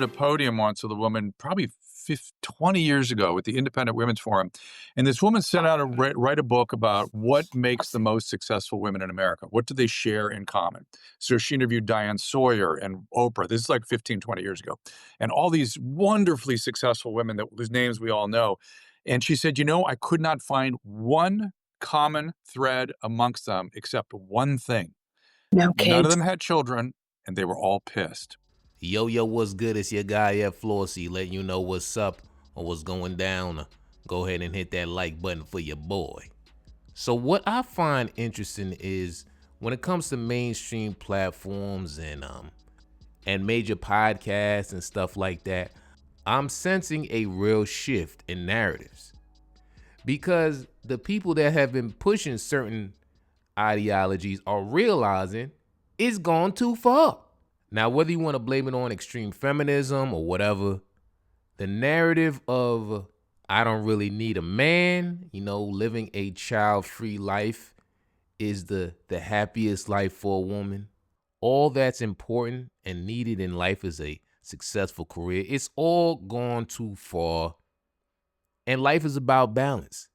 a podium once with a woman probably 20 years ago with the Independent Women's Forum. And this woman set out to write a book about what makes the most successful women in America. What do they share in common? So she interviewed Diane Sawyer and Oprah. This is like 15, 20 years ago. And all these wonderfully successful women whose names we all know. And she said, I could not find one common thread amongst them except one thing. No None of kids. them had children, and they were all pissed. Yo, what's good? It's your guy at Flossy, letting you know what's up or what's going down. Go ahead and hit that like button for your boy. So what I find interesting is when it comes to mainstream platforms and major podcasts and stuff like that, I'm sensing a real shift in narratives. Because the people that have been pushing certain ideologies are realizing it's gone too far. Now, whether you want to blame it on extreme feminism or whatever, the narrative of I don't really need a man, living a child-free life is the happiest life for a woman. All that's important and needed in life is a successful career. It's all gone too far. And life is about balance.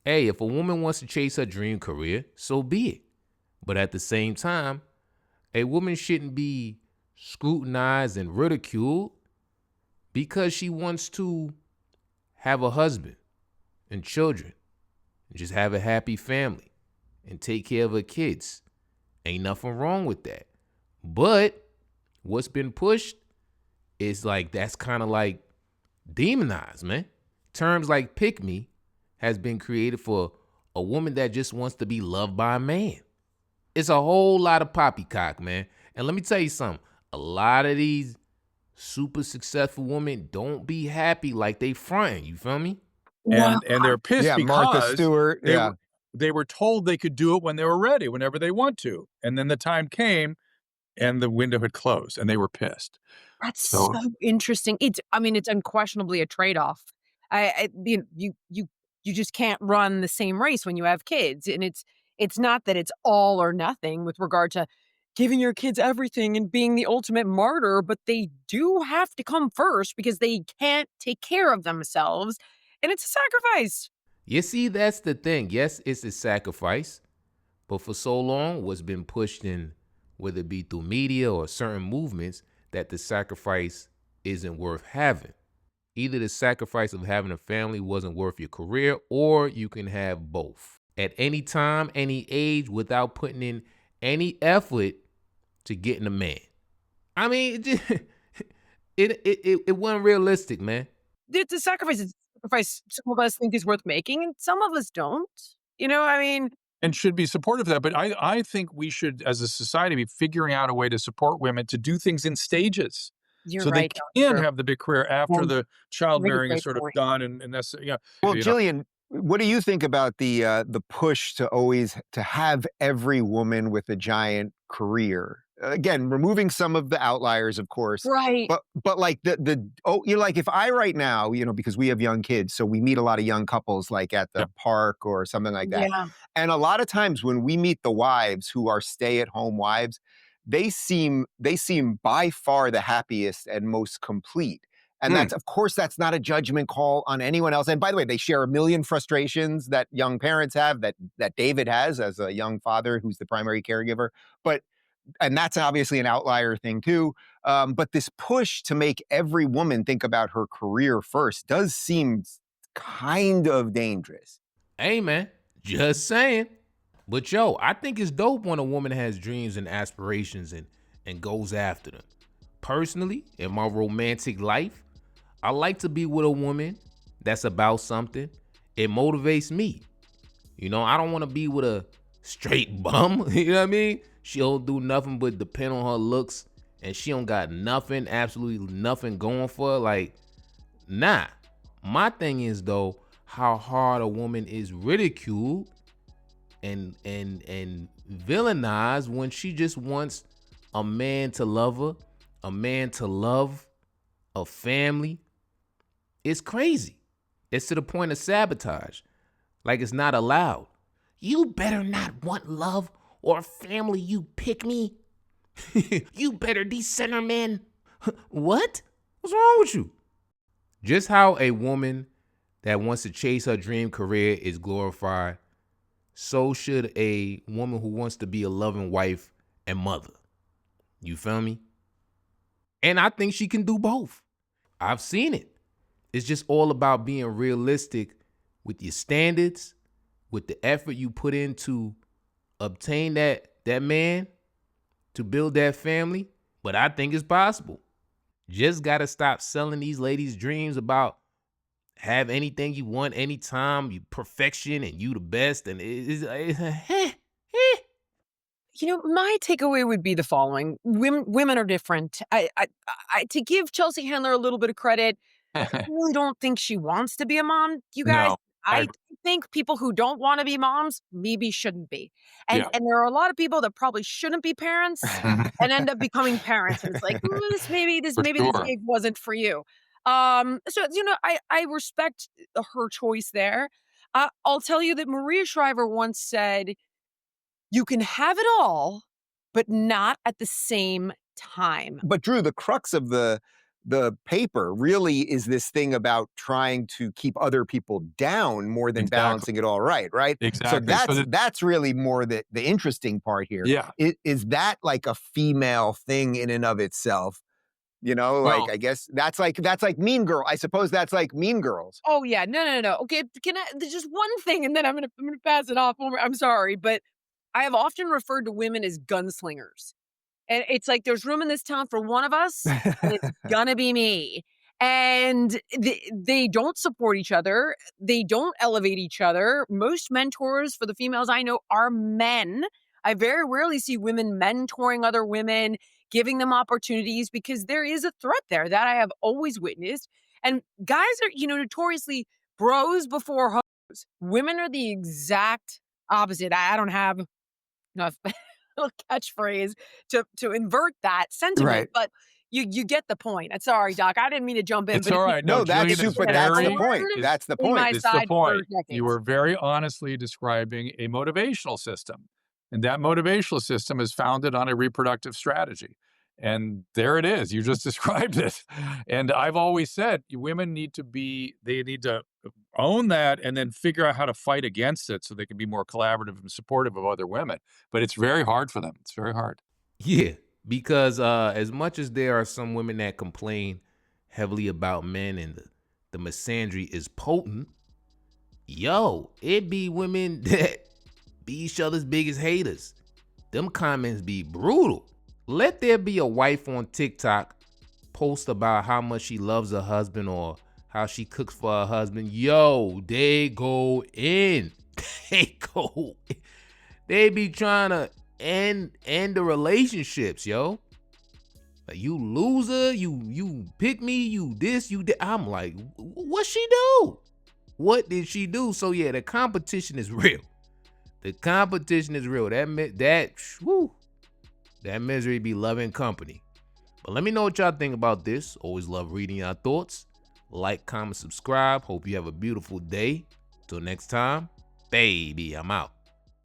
Hey, if a woman wants to chase her dream career, so be it. But at the same time, a woman shouldn't be scrutinized and ridiculed because she wants to have a husband and children and just have a happy family and take care of her kids. Ain't nothing wrong with that. But what's been pushed is that's kind of like demonized, man. Terms like pick me has been created for a woman that just wants to be loved by a man. It's a whole lot of poppycock, man. And let me tell you something. A lot of these super successful women don't be happy like they fronting. You feel me? And they're pissed because Martha Stewart. They were told they could do it when they were ready, whenever they want to. And then the time came and the window had closed and they were pissed. That's so interesting. It's unquestionably a trade-off. You just can't run the same race when you have kids. And it's not that it's all or nothing with regard to giving your kids everything and being the ultimate martyr, but they do have to come first because they can't take care of themselves. And it's a sacrifice. You see, that's the thing. Yes, it's a sacrifice. But for so long, what's been pushed in, whether it be through media or certain movements, that the sacrifice isn't worth having. Either the sacrifice of having a family wasn't worth your career, or you can have both. At any time, any age, without putting in any effort to getting a man. I mean, it wasn't realistic, man. It's a sacrifice. It's a sacrifice some of us think is worth making, and some of us don't. And should be supportive of that. But I think we should, as a society, be figuring out a way to support women to do things in stages. You're right. They can have the big career after the childbearing is sort of point. done. And that's, Well, Jillian, what do you think about the push to have every woman with a giant career? Again, removing some of the outliers, of course. Right. But like if I right now, because we have young kids, so we meet a lot of young couples like at the park or something like that. Yeah. And a lot of times when we meet the wives who are stay-at-home wives, they seem by far the happiest and most complete. And of course, that's not a judgment call on anyone else. And by the way, they share a million frustrations that young parents have, that David has as a young father who's the primary caregiver. And that's obviously an outlier thing too. But this push to make every woman think about her career first does seem kind of dangerous. Hey, man, just saying. But I think it's dope when a woman has dreams and aspirations and goes after them. Personally, in my romantic life, I like to be with a woman that's about something. It motivates me. I don't want to be with a straight bum. You know what I mean? She don't do nothing but depend on her looks, and she don't got nothing, absolutely nothing going for her. Like, nah. My thing is, though, how hard a woman is ridiculed and villainized when she just wants a man to love her, a man to love, a family. It's crazy. It's to the point of sabotage. Like, it's not allowed. You better not want love or family, you pick me. You better decenter man. What? What's wrong with you? Just how a woman that wants to chase her dream career is glorified, so should a woman who wants to be a loving wife and mother. You feel me? And I think she can do both. I've seen it. It's just all about being realistic with your standards, with the effort you put in to obtain that man, to build that family. But I think it's possible. Just gotta stop selling these ladies dreams about have anything you want anytime, you perfection and you the best. And My takeaway would be the following: women are different. To give Chelsea Handler a little bit of credit, I really don't think she wants to be a mom, you guys. No, I I agree. think people who don't want to be moms maybe shouldn't be. And Yeah. and there are a lot of people that probably shouldn't be parents and end up becoming parents. And it's like, this For maybe this sure. gig wasn't for you. So I respect her choice there. I'll tell you that Maria Shriver once said, "You can have it all, but not at the same time." But Drew, the crux of the paper really is this thing about trying to keep other people down more than Exactly. balancing it all right, right? So Exactly. So that's really more the interesting part here. yeah. Is that like a female thing in and of itself? Like Well, I guess that's like Mean Girl. I suppose that's like Mean Girls. Oh, yeah. No. Okay, there's just one thing, and then I'm gonna pass it off over. I'm sorry, but I have often referred to women as gunslingers. And it's like there's room in this town for one of us, and it's gonna be me. And they don't support each other. They don't elevate each other. Most mentors for the females I know are men. I very rarely see women mentoring other women, giving them opportunities because there is a threat there that I have always witnessed. And guys are, notoriously bros before hoes. Women are the exact opposite. I don't have enough little catchphrase to invert that Right. sentiment, but you get the point. Sorry, Doc, I didn't mean to jump in, it's but all if you right. No, No, that's Jillian is super. That's the very point. is That's the see my point. it's the side for point. You decades. were very honestly describing a motivational system. And that motivational system is founded on a reproductive strategy. And there it is. You just described it. And I've always said women they need to own that and then figure out how to fight against it so they can be more collaborative and supportive of other women. But it's very hard for them. It's very hard. Yeah, because as much as there are some women that complain heavily about men and the misandry is potent, yo, it be women that be each other's biggest haters. Them comments be brutal. Let there be a wife on TikTok post about how much she loves her husband or how she cooks for her husband. Yo, they go in. They go. They be trying to end the relationships, yo. Like, you loser, you pick me, you this, you that. I'm like, what she do? What did she do? So yeah, the competition is real. The competition is real. That misery be loving company. But let me know what y'all think about this. Always love reading your thoughts. Like, comment, subscribe. Hope you have a beautiful day. Till next time, baby, I'm out.